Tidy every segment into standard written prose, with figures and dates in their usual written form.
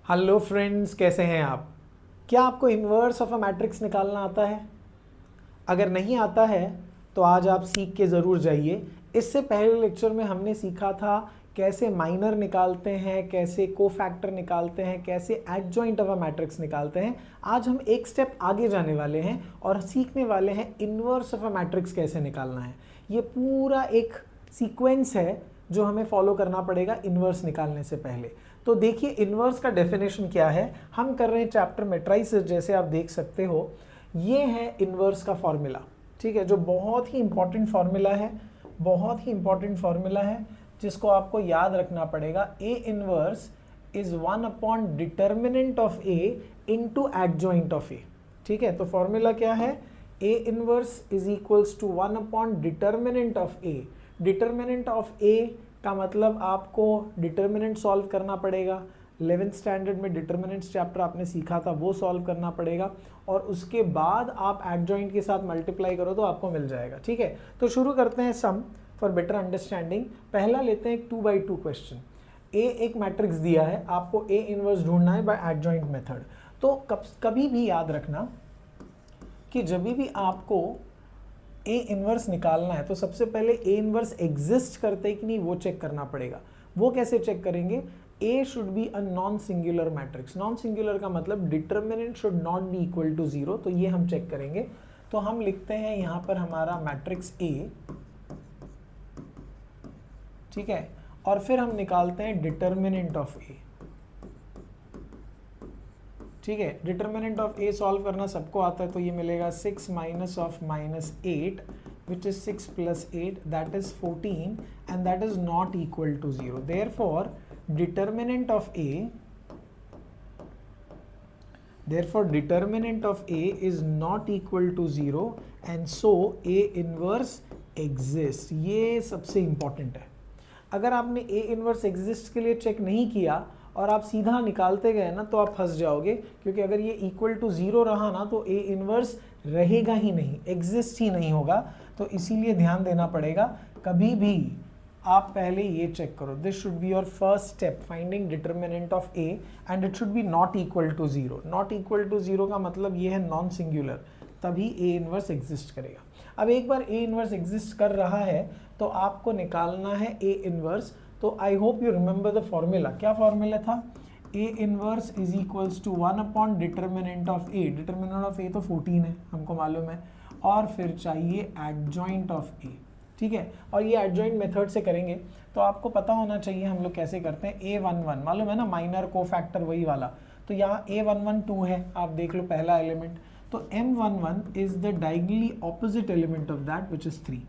Hello friends, कैसे हैं आप? क्या आपको इन्वर्स ऑफ अ मैट्रिक्स निकालना आता है? अगर नहीं आता है तो आज आप सीख के ज़रूर जाइए। इससे पहले लेक्चर में हमने सीखा था कैसे माइनर निकालते हैं, कैसे कोफैक्टर निकालते हैं, कैसे एडजॉइंट ऑफ अ मैट्रिक्स निकालते हैं। आज हम एक स्टेप आगे जाने वाले हैं और सीखने वाले हैं इन्वर्स ऑफ अ मैट्रिक्स कैसे निकालना है। ये पूरा एक सीक्वेंस है जो हमें फॉलो करना पड़ेगा इन्वर्स निकालने से पहले। तो देखिए इन्वर्स का डेफिनेशन क्या है। हम कर रहे हैं चैप्टर मैट्रिसेस, जैसे आप देख सकते हो ये है इन्वर्स का फॉर्मूला। ठीक है, जो बहुत ही इंपॉर्टेंट फॉर्मूला है, बहुत ही इंपॉर्टेंट फॉर्मूला है जिसको आपको याद रखना पड़ेगा। A inverse is 1 upon determinant of A into adjoint of A. ठीक है, तो फॉर्मूला क्या है? A inverse is equals to 1 upon determinant of A. Determinant of A का मतलब आपको डिटर्मिनेंट सॉल्व करना पड़ेगा। 11th स्टैंडर्ड में डिटर्मिनेंट्स चैप्टर आपने सीखा था, वो सॉल्व करना पड़ेगा और उसके बाद आप एडजॉइंट के साथ मल्टीप्लाई करो तो आपको मिल जाएगा। ठीक है, तो शुरू करते हैं सम फॉर बेटर अंडरस्टैंडिंग। पहला लेते हैं एक 2x2 क्वेश्चन। ए एक मैट्रिक्स दिया है, आपको ए इनवर्स ढूंढना है बाय एडजॉइंट मेथड। तो कभी भी याद रखना कि जब भी आपको ए इनवर्स निकालना है तो सबसे पहले ए इनवर्स एग्जिस्ट करते है कि नहीं वो चेक करना पड़ेगा। वो कैसे चेक करेंगे? A should be a non singular matrix. Non singular का मतलब determinant should not be equal to 0, तो ये हम चेक करेंगे। तो हम लिखते हैं यहाँ पर हमारा मैट्रिक्स ए, ठीक है, और फिर हम निकालते हैं डिटर्मिनेंट ऑफ ए। ठीक है, डिटर्मिनेंट ऑफ ए सॉल्व करना सबको आता है, तो ये मिलेगा 6 minus of -8 which is 6 plus 8, that is 14, and that is not equal to 0. Therefore determinant of A is not equal to 0, and so A inverse exists. ये सबसे इंपॉर्टेंट है। अगर आपने ए इनवर्स एग्जिस्ट के लिए चेक नहीं किया और आप सीधा निकालते गए ना तो आप फंस जाओगे, क्योंकि अगर ये इक्वल टू 0 रहा ना तो ए इनवर्स रहेगा ही नहीं, एग्जिस्ट ही नहीं होगा। तो इसीलिए ध्यान देना पड़ेगा, कभी भी आप पहले ये चेक करो। This should be your first step, finding determinant of A, and it should be not equal to 0। Not equal to 0 का मतलब ये है नॉन सिंगुलर, तभी ए इनवर्स एग्जिस्ट करेगा। अब एक बार ए इनवर्स एग्जिस्ट कर रहा है तो आपको निकालना है ए इनवर्स। तो I hope you remember the formula. क्या फॉर्मूला था? A inverse is equals to 1 upon determinant of A. Determinant of A तो 14 है, हमको मालूम है, और फिर चाहिए एडजॉइंट ऑफ ए। ठीक है, और ये एडजॉइंट मेथड से करेंगे तो आपको पता होना चाहिए हम लोग कैसे करते हैं। A11 मालूम है ना, माइनर कोफैक्टर वही वाला। तो यहाँ A11 2 है, आप देख लो पहला एलिमेंट। तो M11 is the diagonally opposite element of that which is 3,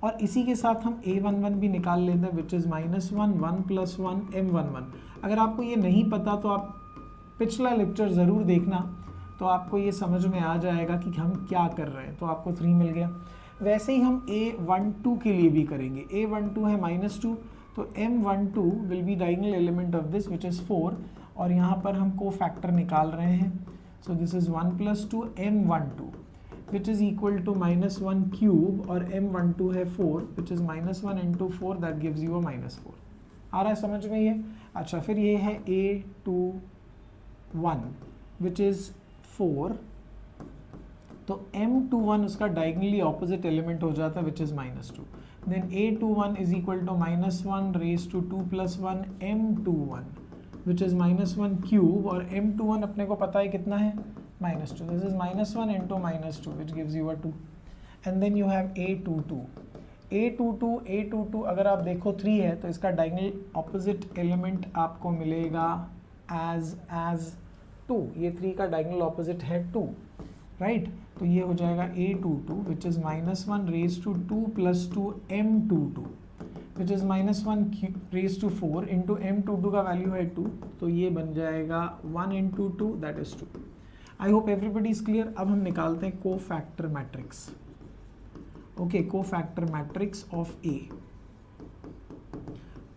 और इसी के साथ हम A11 भी निकाल लेते हैं विच इज़ -1 1 + 1 M11। अगर आपको ये नहीं पता तो आप पिछला लेक्चर ज़रूर देखना, तो आपको ये समझ में आ जाएगा कि हम क्या कर रहे हैं। तो आपको 3 मिल गया। वैसे ही हम A12 के लिए भी करेंगे। A12 है -2, तो M12 will be diagonal element of this which is 4, और यहाँ पर हम को फैक्टर निकाल रहे हैं। So this is 1 + 2 M12 which is equal to -1 cube, और M12 है 4 which is -1 into 4 that gives you a -4। आ रहा है समझ में ये? अच्छा, फिर ये है A21 which is 4, तो M21 उसका डायगोनली ऑपोजिट एलिमेंट हो जाता है which is -2। then A21 is equal to -1 raised to 2 + 1 M21 which is -1 cube, और M21 अपने को पता है कितना है, -2. This is -1 into -2 which gives you a 2, and then you have A22. A22 अगर आप देखो 3 है तो इसका डायगोनल ऑपोजिट एलिमेंट आपको मिलेगा as 2। ये 3 का डायगोनल ऑपोजिट है 2, राइट? तो ये हो जाएगा A22 which is -1 raised to 2 + 2 M22 which is -1 raised to 4 into M22 का वैल्यू है 2, तो ये बन जाएगा 1 into 2 that is 2। I hope everybody is clear. अब हम निकालते हैं cofactor matrix. Okay, cofactor matrix of A,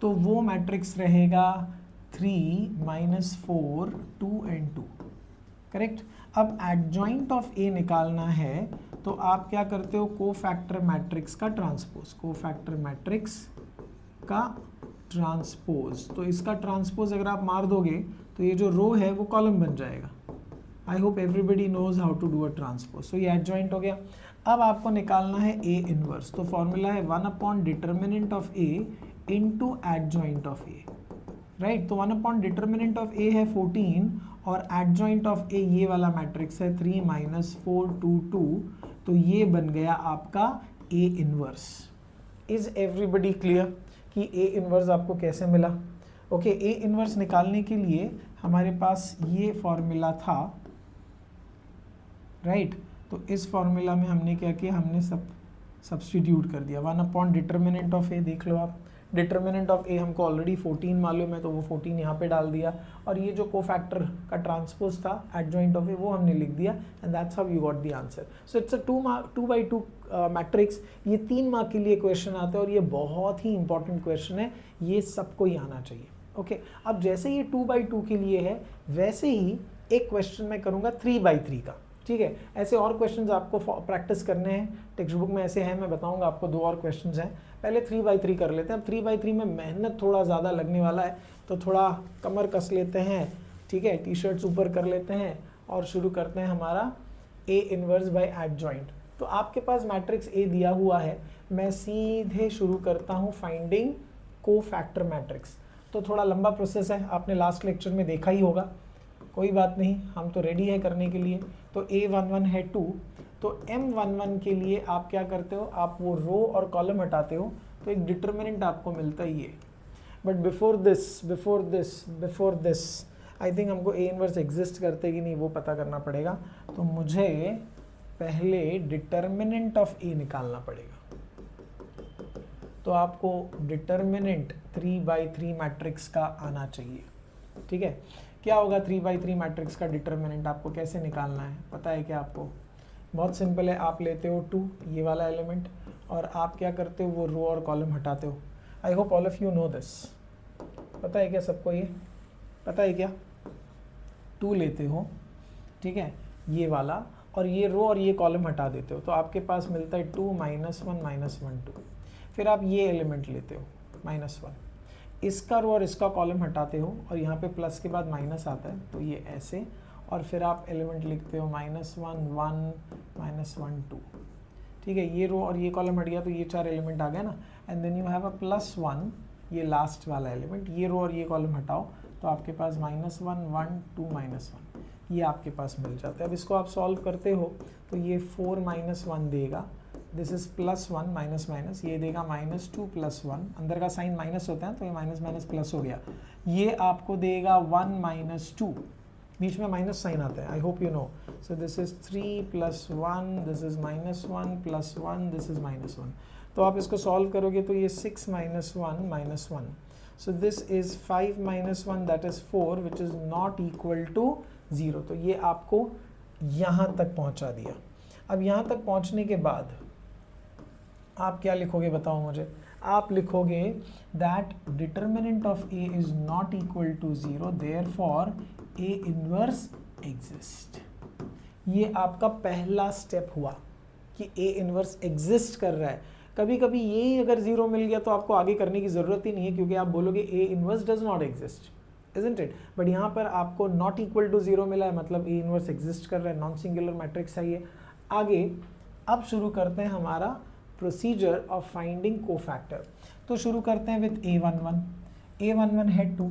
तो वो मैट्रिक्स रहेगा 3 - 4 2 and 2, करेक्ट। अब एडजॉइंट ऑफ ए निकालना है तो आप क्या करते हो, कोफैक्टर मैट्रिक्स का ट्रांसपोज। कोफैक्टर मैट्रिक्स का ट्रांसपोज, तो इसका ट्रांसपोज अगर आप मार दोगे तो ये जो रो है वो कॉलम बन जाएगा। I hope everybody knows how to do a transpose. तो ये एडजॉइंट हो गया। अब आपको निकालना है ए इनवर्स, तो फॉर्मूला है 1 upon determinant of A into adjoint of A, right. तो 1 अपॉन डिटर्मिनेंट ऑफ ए है 14 और एडजॉइंट ऑफ ए ये वाला मैट्रिक्स है 3 - 4 2 2, तो ये बन गया आपका ए इनवर्स। इज एवरीबडी क्लियर कि ए इनवर्स आपको कैसे मिला? ओके, ए इनवर्स निकालने के लिए हमारे पास ये फॉर्मूला था, राइट। तो इस फॉर्मूला में हमने क्या किया, हमने सब्स्टिट्यूट कर दिया। 1 अपॉन डिटर्मिनेंट ऑफ ए, देख लो आप, डिटर्मिनेंट ऑफ ए हमको ऑलरेडी 14 मालूम है, तो वो 14 यहाँ पे डाल दिया, और ये जो कोफैक्टर का ट्रांसपोज था एडजॉइंट ऑफ ए वो हमने लिख दिया, and that's how you got the answer. So it's a 2 by 2 matrix. ये 3 मार्क के लिए क्वेश्चन आता है और ये बहुत ही इंपॉर्टेंट क्वेश्चन है, ये सबको ही आना चाहिए। ओके, अब जैसे ये 2 by 2 के लिए है, वैसे ही एक क्वेश्चन मैं करूँगा 3 by 3 का, ठीक है। ऐसे और क्वेश्चंस आपको प्रैक्टिस करने हैं, टेक्स्ट बुक में ऐसे हैं, मैं बताऊंगा आपको 2 और क्वेश्चंस हैं। पहले 3 by 3 कर लेते हैं। अब 3 by 3 में मेहनत थोड़ा ज़्यादा लगने वाला है, तो थोड़ा कमर कस लेते हैं, ठीक है, टी शर्ट्स ऊपर कर लेते हैं और शुरू करते हैं हमारा ए इनवर्स बाय एडजॉइंट। तो आपके पास मैट्रिक्स ए दिया हुआ है, मैं सीधे शुरू करता हूँ फाइंडिंग को फैक्टर मैट्रिक्स। तो थोड़ा लंबा प्रोसेस है, आपने लास्ट लेक्चर में देखा ही होगा, कोई बात नहीं, हम तो रेडी है करने के लिए। तो A11 है 2, तो M11 के लिए आप क्या करते हो, आप वो रो और कॉलम हटाते हो, तो एक डिटर्मिनेंट आपको मिलता ही है। But before this I think हमको ए इनवर्स एग्जिस्ट करते कि नहीं वो पता करना पड़ेगा। तो मुझे पहले डिटर्मिनेंट ऑफ ए निकालना पड़ेगा। तो आपको डिटर्मिनेंट 3 by 3 मैट्रिक्स का आना चाहिए, ठीक है। क्या होगा 3 by 3 मैट्रिक्स का डिटर्मिनेंट, आपको कैसे निकालना है पता है क्या आपको? बहुत सिंपल है, आप लेते हो 2 ये वाला एलिमेंट और आप क्या करते हो, वो रो और कॉलम हटाते हो। आई hope all of you know this. पता है क्या सबको, ये पता है क्या? 2 लेते हो, ठीक है, ये वाला, और ये रो और ये कॉलम हटा देते हो, तो आपके पास मिलता है 2 - 1 -1 2। फिर आप ये एलिमेंट लेते हो -1, इसका रो और इसका कॉलम हटाते हो और यहाँ पे प्लस के बाद माइनस आता है, तो ये ऐसे, और फिर आप एलिमेंट लिखते हो -1 1 -1 2, ठीक है। ये रो और ये कॉलम हट गया, तो ये 4 एलिमेंट आ गया ना, and then you have a +1, ये लास्ट वाला एलिमेंट, ये रो और ये कॉलम हटाओ, तो आपके पास -1 1 2 -1, ये आपके पास मिल जाता है। अब इसको आप सॉल्व करते हो तो ये 4 - 1 देगा, दिस इज +1 माइनस माइनस, ये देगा -2 +1, अंदर का साइन माइनस होता है तो ये माइनस माइनस प्लस हो गया, ये आपको देगा 1 - 2, बीच में माइनस साइन आता है, आई hope you know. So this is 3 + 1, this is -1 + 1, this is -1। तो आप इसको सॉल्व करोगे तो ये 6 - 1 -1, so this is 5 - 1 that is 4 which is not equal to 0। तो ये आपको यहाँ तक पहुँचा दिया। अब यहाँ तक पहुँचने के बाद आप क्या लिखोगे बताओ मुझे? आप लिखोगे that determinant of A is not equal to 0, therefore A inverse exist. ये आपका पहला स्टेप हुआ कि ए इनवर्स एग्जिस्ट कर रहा है। कभी कभी ये अगर 0 मिल गया तो आपको आगे करने की ज़रूरत ही नहीं है, क्योंकि आप बोलोगे A inverse does not exist, isn't it. But यहाँ पर आपको नॉट इक्वल टू 0 मिला है, मतलब ए इनवर्स एग्जिस्ट कर रहा है, नॉन सिंगुलर मैट्रिक्स है ये। आगे अब शुरू करते हैं हमारा प्रोसीजर ऑफ फाइंडिंग कोफैक्टर। तो शुरू करते हैं विथ A11। A11 है 2,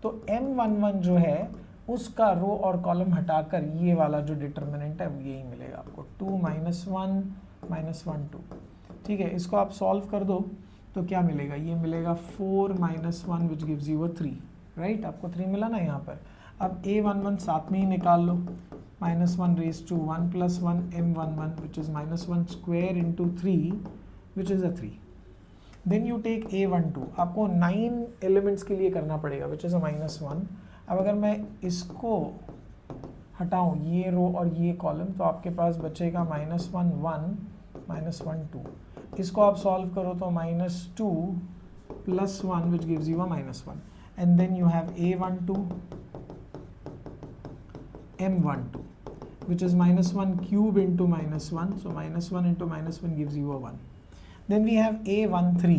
तो M11 जो है उसका रो और कॉलम हटाकर ये वाला जो डिटर्मिनेंट है वो यही मिलेगा आपको, 2 - 1 -1 2, ठीक है। इसको आप सॉल्व कर दो तो क्या मिलेगा, ये मिलेगा 4 - 1 विच गिव्स यू 3, राइट। आपको 3 मिला ना यहाँ पर। अब A11 साथ में ही निकाल लो, -1 raised to 1 + 1 M11 which is -1 square into 3 which is a 3. Then you take A12, आपको 9 एलिमेंट्स के लिए करना पड़ेगा which is a -1। अब अगर मैं इसको हटाऊँ ये रो और ये कॉलम, तो आपके पास बचेगा -1 1 -1 2। इसको आप सॉल्व करो तो -2 + 1 which gives you a -1, and then you have A12 M12 which is -1 cube into -1, so -1 into -1 gives you a 1. Then we have A13,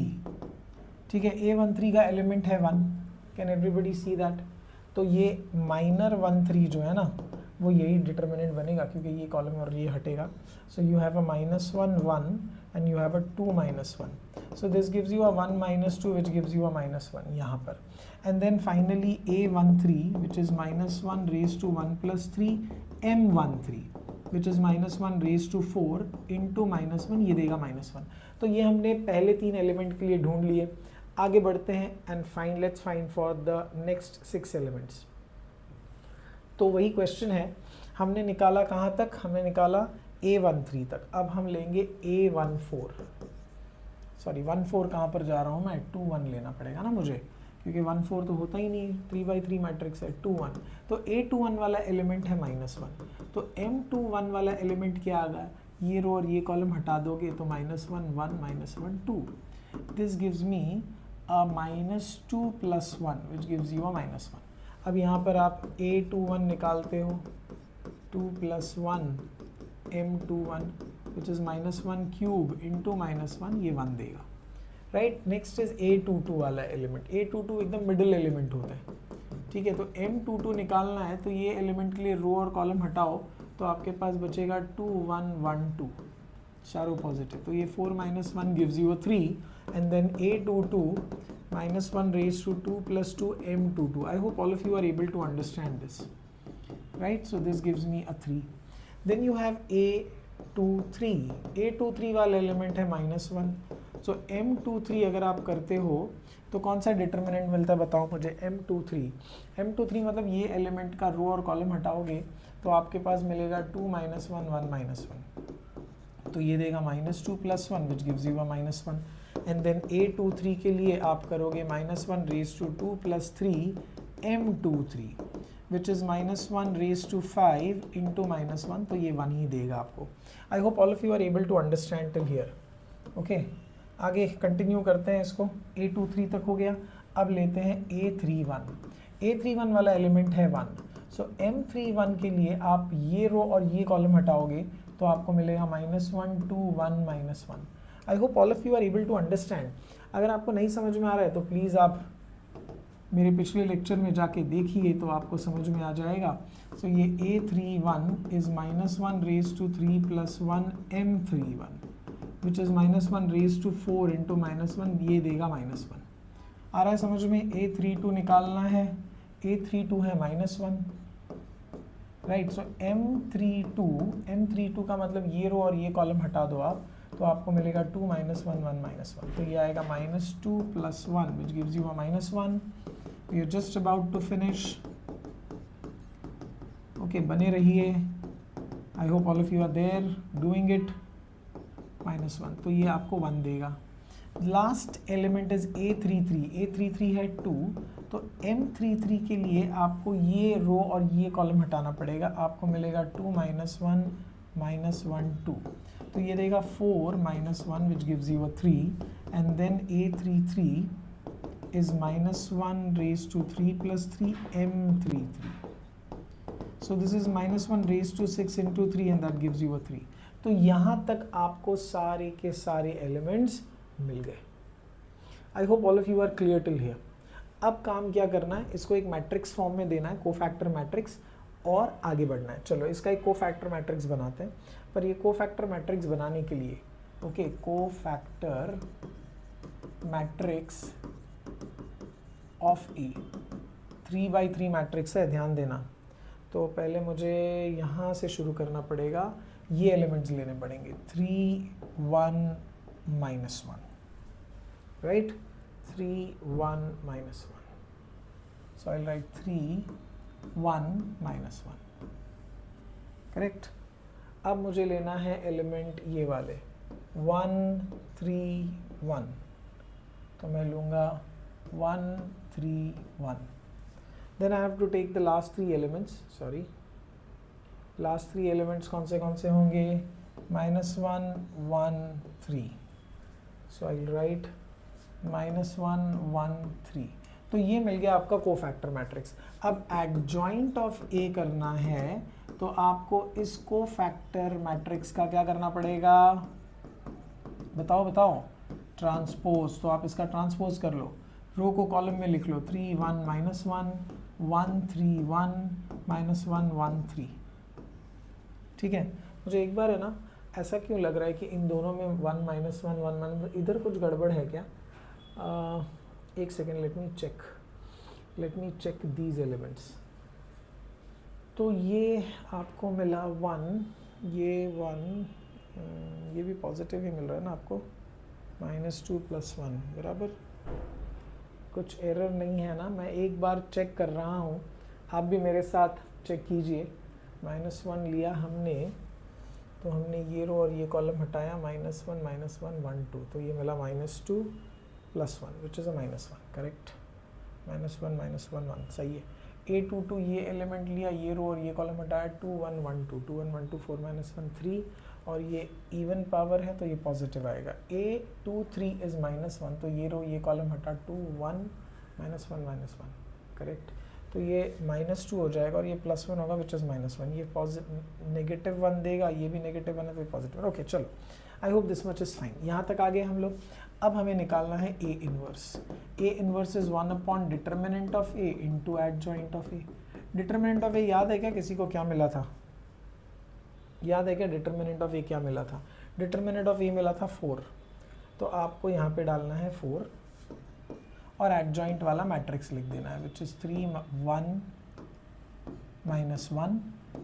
ठीक है, A13 का एलिमेंट है 1, कैन एवरीबडी सी दैट? तो ये माइनर 13 जो है ना वो यही डिटर्मिनेंट बनेगा क्योंकि ये कॉलम और ये हटेगा. So you have a -1 1 and you have a 2 minus 1. So this gives you a 1 minus 2 which gives you a minus 1 यहाँ पर. And then finally A13 which is -1 raised to 1 plus 3 M13 which is -1 raised to 4 into -1 ये देगा -1. तो ये हमने पहले 3 element के लिए ढूंढ लिए. आगे बढ़ते हैं and let's find for the next 6 elements. तो वही क्वेश्चन है, हमने निकाला कहाँ तक? हमने निकाला A13 तक. अब हम लेंगे A14. सॉरी 14 कहाँ पर जा रहा हूँ मैं? 2 1 लेना पड़ेगा ना मुझे, क्योंकि 1 4 तो होता ही नहीं, 3/3 मैट्रिक्स है. 2 1, तो A21 वाला एलिमेंट है -1. तो M21 वाला एलिमेंट क्या आ गया? ये रो और ये कॉलम हटा दोगे तो -1 1 -1 2. This gives me a -2 + 1 which gives you a -1. अब यहाँ पर आप A21 निकालते हो, 2 + 1 M21 which is -1 cube into -1, ये 1 देगा. राइट. नेक्स्ट इज A22 वाला एलिमेंट. A22 एकदम मिडिल एलिमेंट होता है. ठीक है, तो M22 निकालना है तो ये एलिमेंट के लिए रो और कॉलम हटाओ तो आपके पास बचेगा 2 1 1 2, चारों पॉजिटिव. तो ये 4 - 1 gives you a 3 and then A22 -1 raised to 2 + 2 M22. I hope all of you are able to understand this. Right, so this gives me a 3. Then you have A23. A23 वाला element है -1. सो M23 अगर आप करते हो तो कौन सा determinant मिलता है बताओ मुझे? M23 मतलब ये एलिमेंट का रो और कॉलम हटाओगे तो आपके पास मिलेगा 2 - 1 1 -1. तो ये देगा -2 + 1 which gives you a -1. And then A23 के लिए आप करोगे -1 raised to 2 + 3 M23 which is -1 raised to 5 into -1, तो ये 1 ही देगा आपको. I hope all of you are able to understand till here. Okay, आगे कंटिन्यू करते हैं इसको. A23 तक हो गया. अब लेते हैं A31. A31 वाला एलिमेंट है 1. सो M31 के लिए आप ये रो और ये कॉलम हटाओगे तो आपको मिलेगा -1 2 1 -1. I hope all of you are able to understand. अगर आपको नहीं समझ में आ रहा है तो प्लीज़ आप मेरे पिछले लेक्चर में जाके देखिए तो आपको समझ में आ जाएगा. सो ये A31 is -1 raised to 3 + 1 M31 which is -1 raised to 4 into -1, ये देगा -1. आ रहा है समझ में? A32 निकालना है. A32 है -1. राइट. सो M32 का मतलब ये रो और ये कॉलम हटा दो आप तो आपको मिलेगा 2 - 1 1 -1. तो ये आएगा -2 + 1 which gives you a -1. We are just about to finish. Okay, बने रहिए. I hope all of you are there doing it. -1, तो ये आपको 1 देगा. Last element is A33. A33 है 2. तो M33 के लिए आपको ये रो और ये कॉलम हटाना पड़ेगा. आपको मिलेगा 2 - 1 -1 2. तो ये देगा 4 - 1 which gives you a 3. And then A33 is -1 raised to 3 + 3 M33. So this is -1 raised to 6 into 3 and that gives you a 3. तो यहाँ तक आपको सारे के सारे एलिमेंट्स मिल गए. I hope all of you are clear till here. अब काम क्या करना है? इसको एक मैट्रिक्स फॉर्म में देना है, कोफैक्टर मैट्रिक्स, और आगे बढ़ना है. चलो इसका एक कोफैक्टर मैट्रिक्स बनाते हैं. पर ये कोफैक्टर मैट्रिक्स बनाने के लिए cofactor matrix of A 3/3 matrix है, ध्यान देना. तो पहले मुझे यहाँ से शुरू करना पड़ेगा. ये एलिमेंट्स लेने पड़ेंगे 3 1 -1. Right. 3 1 -1. So I'll write 3 1 -1. Correct. अब मुझे लेना है एलिमेंट ये वाले 1 3 1. तो मैं लूँगा 1 3 1. Then I have to take the last 3 elements. Sorry. Last 3 elements कौन से होंगे? -1 1 3. So I'll write -1 1 3. तो ये मिल गया आपका कोफैक्टर मैट्रिक्स. अब एडजॉइंट ऑफ ए करना है तो आपको इस कोफैक्टर मैट्रिक्स का क्या करना पड़ेगा? बताओ. ट्रांसपोज, तो आप इसका ट्रांसपोज कर लो, रो को कॉलम में लिख लो 3 1 -1 1 3 1 -1 1 3। ठीक है, मुझे एक बार है ना ऐसा क्यों लग रहा है कि इन दोनों में 1 -1 1 1 इधर कुछ गड़बड़ है क्या? एक second, let me check these elements. तो ये आपको मिला 1, ये 1, ये भी पॉजिटिव ही मिल रहा है ना आपको, -2 + 1 बराबर, कुछ एरर नहीं है ना? मैं एक बार चेक कर रहा हूँ, आप भी मेरे साथ चेक कीजिए। -1 लिया हमने, तो हमने ये रो और ये कॉलम हटाया, -1 -1 1 2, तो ये मिला -2 + 1 विच इज़ अ -1, करेक्ट। -1 -1 1 सही है। A22 ये एलिमेंट लिया, ये रो और ये कॉलम हटाया, 2 1 1 2 2 1 1 2 4 -1 3, और ये इवन पावर है तो ये पॉजिटिव आएगा। A23 इज़ -1, तो ये रो ये कॉलम हटा, 2 1 -1 -1, करेक्ट। तो ये -2 हो जाएगा और ये +1 होगा विच इज़ -1, ये -1 देगा, ये भी -1 है तो ये पॉजिटिव। ओके चलो, I hope this much is fine. यहाँ तक आ गए हम लोग। अब हमें निकालना है A inverse. A inverse is 1 determinant of A into adjoint of A। Determinant of A याद है क्या किसी को? क्या मिला था? याद है क्या डिटर्मिनेंट ऑफ A क्या मिला था? डिटर्मिनेंट ऑफ A मिला था 4, तो आपको यहाँ पे डालना है 4 और एडजॉइंट वाला मैट्रिक्स लिख देना है which is 3 1 -1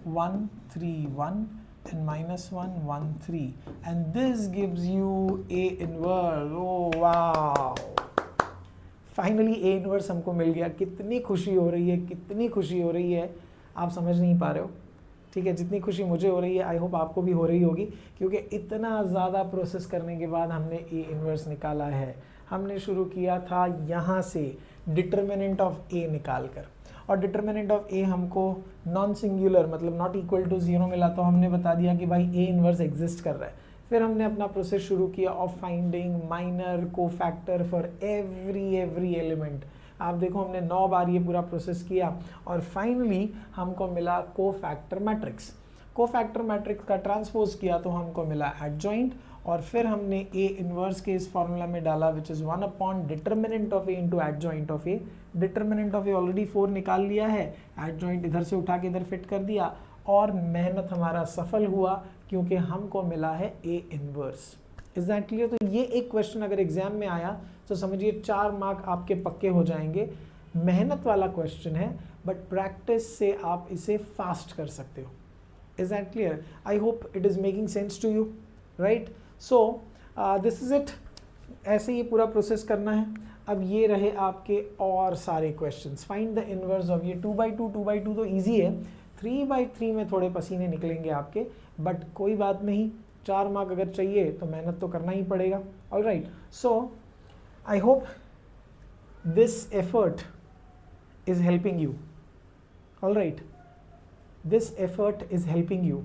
1 3 1 and -1 1 3, and this gives you A inverse. Oh wow, finally A inverse हमको मिल गया। कितनी खुशी हो रही है, कितनी खुशी हो रही है, आप समझ नहीं पा रहे हो। ठीक है, जितनी खुशी मुझे हो रही है आई होप आपको भी हो रही होगी, क्योंकि इतना ज़्यादा प्रोसेस करने के बाद हमने A इनवर्स निकाला है। हमने शुरू किया था यहाँ से डिटर्मिनेंट ऑफ A निकाल कर, और डिटर्मिनेंट ऑफ A हमको नॉन सिंगुलर मतलब नॉट इक्वल टू 0 मिला, तो हमने बता दिया कि भाई A इनवर्स एग्जिस्ट कर रहा है। फिर हमने अपना प्रोसेस शुरू किया of finding minor cofactor for every element. आप देखो हमने 9 बार ये पूरा प्रोसेस किया और फाइनली हमको मिला कोफैक्टर मैट्रिक्स। कोफैक्टर मैट्रिक्स का ट्रांसपोज किया तो हमको मिला एडजॉइंट, और फिर हमने A इनवर्स के इस फॉर्मूला में डाला which is 1 determinant of A into adjoint of A। Determinant of A already 4 निकाल लिया है, एडजॉइंट इधर से उठा के इधर फिट कर दिया, और मेहनत हमारा सफल हुआ क्योंकि हमको मिला है A inverse. Is that clear? तो ये एक क्वेश्चन अगर एग्जाम में आया तो समझिए 4 मार्क आपके पक्के हो जाएंगे। मेहनत वाला क्वेश्चन है, बट प्रैक्टिस से आप इसे फास्ट कर सकते हो। Is that clear? I hope it is making sense to you, right? So this is it. ऐसे ही पूरा प्रोसेस करना है। अब ये रहे आपके और सारे questions. Find the inverse of ये 2/2 तो इजी है, 3/3 में थोड़े पसीने निकलेंगे आपके, बट कोई बात नहीं, 4 मार्क अगर चाहिए तो मेहनत तो करना ही पड़ेगा। All right, so I hope this effort is helping you. All right, this effort is helping you.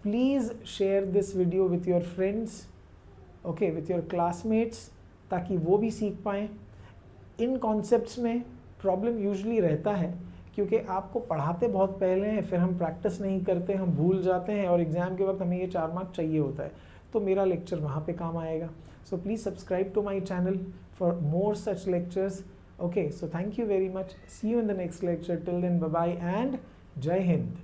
Please share this video with your friends, okay, with your classmates, ताकि वो भी सीख पाएँ। इन कॉन्सेप्ट्स में प्रॉब्लम यूजुअली रहता है क्योंकि आपको पढ़ाते बहुत पहले हैं, फिर हम प्रैक्टिस नहीं करते, हम भूल जाते हैं, और एग्ज़ाम के वक्त हमें ये 4 मार्क चाहिए होता है, तो मेरा लेक्चर वहाँ पे काम आएगा। So please subscribe to my channel for more such lectures. Okay, so thank you very much, see you in the next lecture, till then bye bye and Jai Hind.